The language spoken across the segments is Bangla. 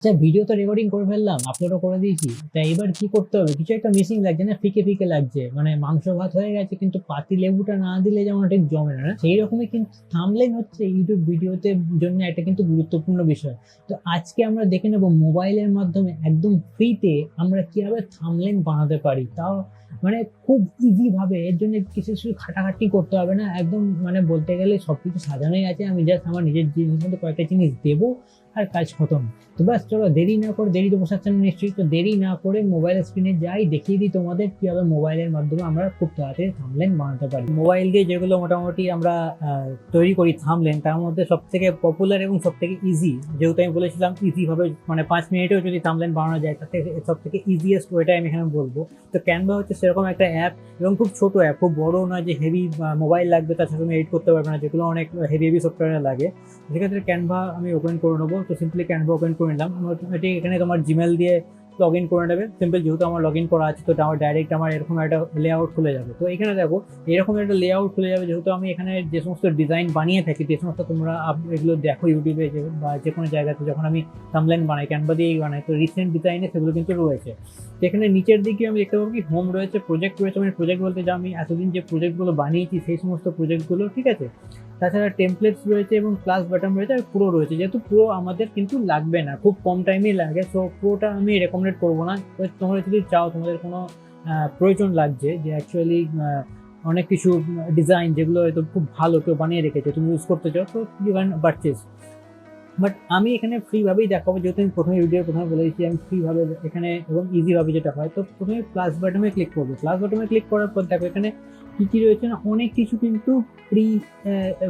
আচ্ছা, ভিডিও তো রেকর্ডিং করে ফেললাম, আপলোডও করে দিয়েছি। তা এবার কি করতে হবে? কিছু একটা মিসিং লাগছে না? ফিকে ফিকে লাগছে, মানে মাংস ভাত হয়ে গেছে কিন্তু পাতি লেবুটা না দিলে যেমন ঠিক জমে না, না সেই রকমই কিন্তু থাম্বনেইল হচ্ছে ইউটিউব ভিডিওতে জন্য একটা কিন্তু গুরুত্বপূর্ণ বিষয়। তো আজকে আমরা দেখে নেব মোবাইলের মাধ্যমে একদম ফ্রিতে আমরা কিভাবে থাম্বনেইল বানাতে পারি, তাও মানে খুব ইজি ভাবে। এর জন্য কিছু কিছু খাটাখাটি করতে হবে না, একদম মানে বলতে গেলে সবকিছু সাজানোই আছে। আমি জাস্ট আমার নিজের জিনিস মধ্যে কয়েকটা জিনিস দেবো আর কাজ খতম। তো ব্যাস চলো, দেরি না করে, দেরি তো বসাচ্ছে না নিশ্চয়ই, তো দেরি না করে মোবাইলের স্ক্রিনে যাই, দেখিয়ে দিই তোমাদের কিভাবে মোবাইলের মাধ্যমে আমরা খুব তাড়াতাড়ি থাম্বনেইল বানাতে পারি। মোবাইল দিয়ে যেগুলো মোটামুটি আমরা তৈরি করি থাম্বনেইল, তার মধ্যে সব থেকে পপুলার এবং সব থেকে ইজি, যেহেতু আমি বলেছিলাম ইজি ভাবে মানে 5 মিনিটেও যদি থাম্বনেইল বানানো যায়, তাতে সব থেকে ইজিয়েস্ট ওয়েটাই আমি এখানে বলবো। তো ক্যানভা হচ্ছে সেরকম একটা অ্যাপ, এবং খুব ছোট অ্যাপ, খুব বড় না যে হেভি মোবাইল লাগবে তার সাথে তুমি এডিট করতে পারবে না, যেগুলো অনেক হেভি হেভি সফটওয়্যার লাগে। সেক্ষেত্রে ক্যানভা আমি ওপেন করে নেবো। তো সিম্পলি ক্যানভা ওপেন করে নিলাম। অটোমেটিক এখানে তোমার জিমেল দিয়ে লগ ইন করে নেবে। সিম্পল, যেহেতু আমার লগ ইন করা আছে, তো আমার ডাইরেক্ট আমার এরকম একটা লেআউট খুলে যাবে। তো এখানে দেখো এরকম একটা লেআউট খুলে যাবে, যেহেতু আমি এখানে যে সমস্ত ডিজাইন বানিয়ে থাকি, যে সমস্ত তোমরা এগুলো দেখো ইউটিউবে বা যে কোনো জায়গাতে, যখন আমি থাম্বনেইল বানাই ক্যানভা দিয়েই বানাই, তো রিসেন্ট ডিজাইনে সেগুলো কিন্তু রয়েছে। তো এখানে নিচের দিকে আমি দেখতে পাবো কি হোম রয়েছে, প্রজেক্ট রয়েছে। মানে প্রজেক্ট বলতে যা আমি এতদিন যে প্রজেক্টগুলো বানিয়েছি সেই সমস্ত প্রজেক্টগুলো, ঠিক আছে। তাছাড়া টেমপ্লেটস রয়েছে এবং ক্লাস বাটন রয়েছে, আর পুরো রয়েছে। যেহেতু পুরো আমাদের কিন্তু লাগবে না, খুব কম টাইমেই লাগে, তো পুরোটা আমি রেকমেন্ড করবো না। তোমরা যদি চাও, তোমাদের কোনো প্রয়োজন লাগছে যে অ্যাকচুয়ালি অনেক কিছু ডিজাইন যেগুলো হয়তো খুব ভালো কেউ বানিয়ে রেখেছে, তুমি ইউজ করতে চাও, তো ইউ ক্যান পারচেজ। বাট আমি এখানে ফ্রি ভাবেই দেখাবো, যেহেতু আমি প্রথমে বলে দিচ্ছি আমি ফ্রি ভাবে এখানে এবং ইজি ভাবে যেটা হয়। তো প্রথমে প্লাস বাটনে ক্লিক করবো। প্লাস বাটনে ক্লিক করার পর দেখো এখানে কি কি রয়েছে না, অনেক কিছু কিন্তু প্রি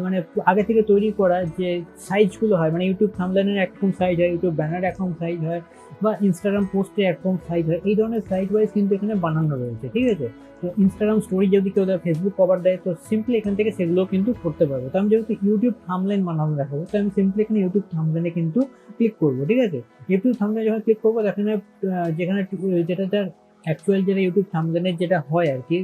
মানে আগে থেকে তৈরি করা যে সাইজগুলো হয়, মানে ইউটিউব থাম্বনেইলের একরকম সাইজ হয়, ইউটিউব ব্যানার একরকম সাইজ হয়, বা ইনস্টাগ্রাম পোস্টে একরকম সাইজ হয়, এই ধরনের সাইজ ওয়াইজ কিন্তু এখানে বানানো রয়েছে, ঠিক আছে। তো ইনস্টাগ্রাম স্টোরি যদি কেউ দেয়, ফেসবুক কভার দেয়, তো সিম্পলি এখান থেকে সেগুলো কিন্তু করতে পারবে। তো আমি যেহেতু ইউটিউব থাম্বনেইল বানানো দেখাবো, তো আমি সিম্পলি এখানে ইউটিউব থাম্বনেইলে কিন্তু ক্লিক করবো, ঠিক আছে। ইউটিউব থাম্বনেইল যখন ক্লিক করবো, এখানে যেখানে যেটা তার অ্যাকচুয়াল যেটা ইউটিউব থাম্বনেইলের যেটা হয় আর কি,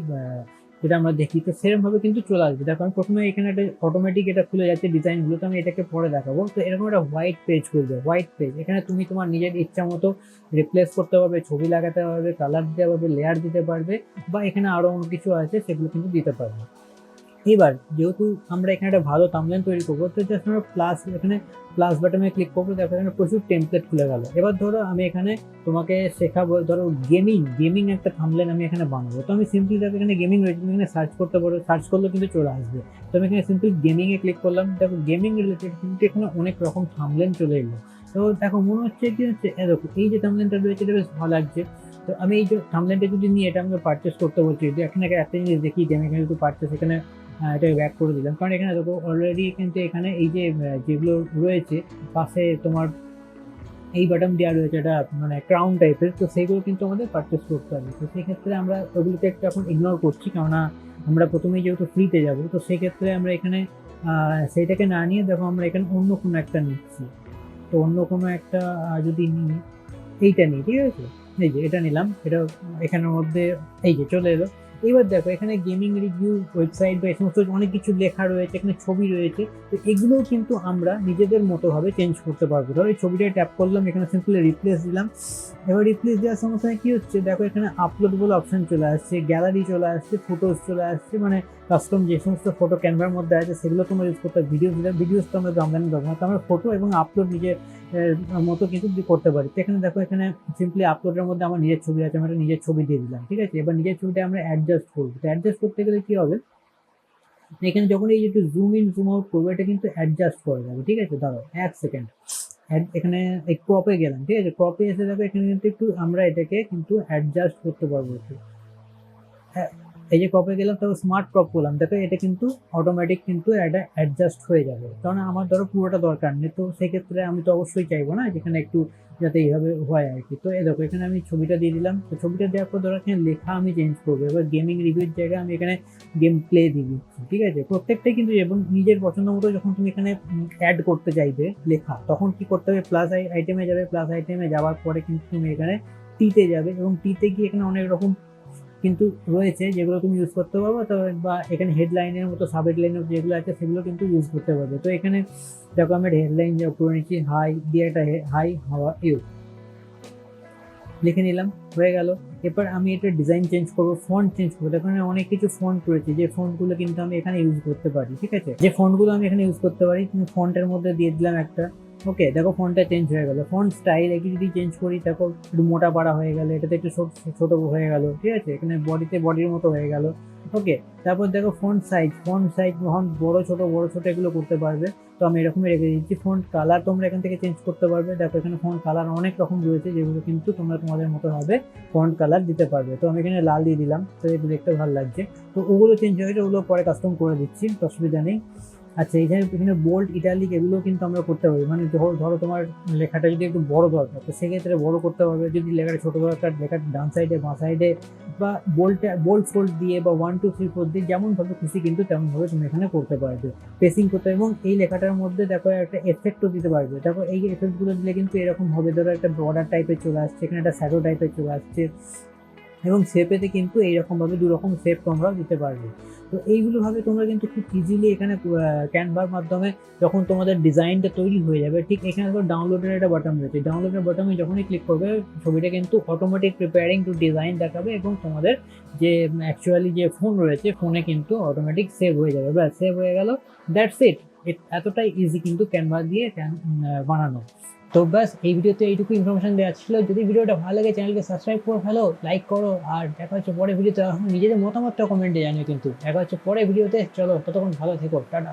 যেটা আমরা দেখি, তো সেরকম ভাবে কিন্তু চলে আসবে। দেখো আমি প্রথমে এখানে একটা অটোমেটিক এটা খুলে যাচ্ছে ডিজাইনগুলো, তো আমি এটাকে পরে দেখাবো। তো এরকম একটা হোয়াইট পেজ খুলবে, হোয়াইট পেজ। এখানে তুমি তোমার নিজের ইচ্ছা মতো রিপ্লেস করতে পারবে, ছবি লাগাতে পারবে, কালার দিতে পারবে, লেয়ার দিতে পারবে, বা এখানে আরো অনেক কিছু আছে সেগুলো কিন্তু দিতে পারবে। এবার যেহেতু আমরা এখানে একটা ভালো থাম্বনেইল তৈরি করবো, তো জাস্ট আমরা এখানে প্লাস বাটনে ক্লিক করবো। দেখো এখানে প্রচুর টেমপ্লেট খুলে গেল। এবার ধরো আমি এখানে তোমাকে শেখাবো, ধরো গেমিং গেমিং একটা থাম্বনেইল আমি এখানে বানাবো। তো আমি সিম্পলি দেখো এখানে গেমিং রয়েছে, তুমি এখানে সার্চ করতে পারো, সার্চ করলে কিন্তু চলে আসবে। তো আমি এখানে সিম্পলি গেমিং এ ক্লিক করলাম। দেখো গেমিং রিলেটেড কিন্তু এখানে অনেক রকম থাম্বনেইল চলে এলো। তো দেখো মনে হচ্ছে কি হচ্ছে, দেখো এই যে থাম্বনেইলটা রয়েছে এটা বেশ ভালো লাগছে। তো আমি এই যে থাম্বনেইলটা যদি নিয়ে এটা আমাকে পারচেস করতে বলছি, যদি এখানে একটা জিনিস দেখি যে আমি এখানে যদি পারচেস, এখানে এটা ব্যাক করে দিলাম, কারণ এখানে দেখো অলরেডি কিন্তু এখানে এই যে যেগুলো রয়েছে পাশে তোমার এই বাটন দেওয়া রয়েছে, এটা মানে ক্রাউন টাইপের, তো সেইগুলো কিন্তু আমাদের পারচেস করতে হবে। তো সেক্ষেত্রে আমরা ওগুলোকে একটু এখন ইগনোর করছি, কেননা আমরা প্রথমেই যেহেতু ফ্রিতে যাব, তো সেক্ষেত্রে আমরা এখানে সেইটাকে না নিয়ে দেখো আমরা এখানে অন্য কোনো একটা নিচ্ছি। তো অন্য কোনো একটা যদি নিই, এইটা নিই, ঠিক আছে। এই যে এটা নিলাম, এটা এখানের মধ্যে এই যে চলে এলো। এবার দেখো এখানে গেমিং রিভিউ ওয়েবসাইট বা এই সমস্ত অনেক কিছু লেখা রয়েছে, এখানে ছবি রয়েছে। তো এগুলোও কিন্তু আমরা নিজেদের মতো ভাবে চেঞ্জ করতে পারবো। ধরো এই ছবিটা ট্যাপ করলাম, এখানে সিম্পলি রিপ্লেস দিলাম। এবার রিপ্লেস দেওয়ার সঙ্গে সঙ্গে কি হচ্ছে, দেখো এখানে আপলোড বলে অপশন চলে আসছে, গ্যালারি চলে আসছে, ফটোজ চলে আসছে, মানে কাস্টম যে সমস্ত ফটো ক্যামেরার মধ্যে আছে সেগুলো তোমরা ইউজ করতে, ভিডিওস তো আমরা জানি ব্যবহার, তো আমরা ফটো এবং আপলোড নিজের মতো কিন্তু করতে পারি। তো এখানে দেখো এখানে সিম্পলি আপলোডের মধ্যে আমার নিজের ছবি আছে, আমি একটা নিজের ছবি দিয়ে দিলাম, ঠিক আছে। এবার নিজের ছবিটা আমরা অ্যাডজাস্ট করবো। তো অ্যাডজাস্ট করতে গেলে কি হবে, এখানে যখন এই একটু জুম ইন জুম আউট করবো, এটা কিন্তু অ্যাডজাস্ট করে যাবে, ঠিক আছে। ধরো 1 সেকেন্ড, এখানে এই ক্রপে গেলাম, ঠিক আছে। ক্রপে এসে যাবে, এখানে কিন্তু একটু আমরা এটাকে কিন্তু অ্যাডজাস্ট করতে পারবো একটু। হ্যাঁ, এই যে ক্রপে গেলাম, তারপর স্মার্ট ক্রপ করলাম, দেখো এটা কিন্তু অটোমেটিক কিন্তু এটা অ্যাডজাস্ট হয়ে যাবে। কারণ আমার ধরো পুরোটা দরকার নেই, তো সেক্ষেত্রে আমি তো অবশ্যই চাইবো না যেখানে একটু যাতে এইভাবে হয় আর কি। তো এই দেখো এখানে আমি ছবিটা দিয়ে দিলাম। তো ছবিটা দেওয়ার পর ধরো এখানে লেখা আমি চেঞ্জ করবো। এবার গেমিং রিভিউর জায়গায় আমি এখানে গেম প্লে দিয়ে দিচ্ছি, ঠিক আছে। প্রত্যেকটাই কিন্তু, এবং নিজের পছন্দ মতো যখন তুমি এখানে অ্যাড করতে চাইবে লেখা, তখন কি করতে হবে, প্লাস আইটেমে যাবে। প্লাস আইটেমে যাওয়ার পরে কিন্তু তুমি এখানে টিতে যাবে, এবং টিতে গিয়ে এখানে অনেক রকম কিন্তু রয়েছে যেগুলো তুমি ইউজ করতে পারবে। তো বা এখানে হেডলাইনের মতো সাব হেডলাইনের যেগুলো আছে সেগুলো কিন্তু ইউজ করতে পারবে। তো এখানে দেখো আমি হেডলাইন করে নিচ্ছি হাই দিয়ে, একটা হাই হাওয়া ইউ, লিখে নিলাম, হয়ে গেল। এরপর আমি এটা ডিজাইন চেঞ্জ করবো, ফন্ট চেঞ্জ করবো। এখানে অনেক কিছু ফন্ট রয়েছে, যে ফন্টগুলো কিন্তু আমি এখানে ইউজ করতে পারি, ঠিক আছে, যে ফন্টগুলো আমি এখানে ইউজ করতে পারি। তুমি ফন্টের মধ্যে দিয়ে দিলাম একটা, ওকে, দেখো ফন্টটা চেঞ্জ হয়ে গেল। ফন্ট স্টাইল একটু যদি চেঞ্জ করি, দেখো একটু মোটা পাড়া হয়ে গেল, এটাতে একটু ছোট হয়ে গেল, ঠিক আছে, এখানে বডির মতো হয়ে গেল, ওকে। তারপর দেখো ফন্ট সাইজ বড় ছোট এগুলো করতে পারবে। তো আমি এরকমই রেখে দিচ্ছি। ফন্ট কালার তোমরা এখান থেকে চেঞ্জ করতে পারবে। দেখো এখানে ফন্ট কালার অনেক রকম রয়েছে, যেগুলো কিন্তু তোমরা তোমাদের মতো ভাবে ফন্ট কালার দিতে পারবে। তো আমি এখানে লাল দিয়ে দিলাম, তো এগুলো দেখতে ভালো লাগছে। তো ওগুলো চেঞ্জ হয়ে গেছে, ওগুলো পরে কাস্টম করে দিচ্ছি, অসুবিধা নেই। আচ্ছা, এখানে বোল্ড ইটালিক এগুলো কিন্তু আমরা করতে পারি। মানে ধরো তোমার লেখাটা যদি একটু বড় দরকার, তো সেক্ষেত্রে বড় করতে পারবে। যদি লেখাটা ছোট দরকার, লেখার ডান সাইডে বাঁ সাইডে বা বোল্ড ফোল্ড দিয়ে বা 1 2 3 4 দিয়ে যেমন ভাবে খুশি কিন্তু তেমন ভাবে তুমি এখানে করতে পারবে, পেসিং করতে। এবং এই লেখাটার মধ্যে দেখো একটা এফেক্টও দিতে পারবে। দেখো এই এফেক্টগুলো দিলে কিন্তু এরকম হবে, ধরো একটা বর্ডার টাইপের চলে আসছে, এখানে একটা শ্যাডো টাইপের চলে আসছে, এবং শেপেতে কিন্তু এইরকমভাবে দুরকম শেপ তোমরা দিতে পারবে। তো এইগুলো ভাবে তোমরা কিন্তু খুব ইজিলি এখানে ক্যানভার মাধ্যমে যখন তোমাদের ডিজাইনটা তৈরি হয়ে যাবে, ঠিক এখানে তো ডাউনলোডের একটা বাটন রয়েছে, ডাউনলোডের বাটনে যখনই ক্লিক করবে, ছবিটা কিন্তু অটোমেটিক প্রিপেয়ারিং টু ডিজাইন দেখাবে, এবং তোমাদের যে অ্যাকচুয়ালি যে ফোন রয়েছে, ফোনে কিন্তু অটোমেটিক সেভ হয়ে যাবে। ব্যাস, সেভ হয়ে গেল, দ্যাটস ইট। এতটাই ইজি কিন্তু ক্যানভা দিয়ে বানানো। তো ব্যাস, এই ভিডিওতে এইটুকু ইনফরমেশন দেওয়া ছিল। যদি ভিডিওটা ভালো লাগে, চ্যানেলকে সাবস্ক্রাইব করে ফেলো, লাইক করো, আর দেখা হচ্ছে পরে ভিডিওতে। নিজেদের মতামতটা কমেন্টে জানিও। কিন্তু দেখা হচ্ছে পরে ভিডিওতে। চলো, ততক্ষণ ভালো থেকো, টাটা।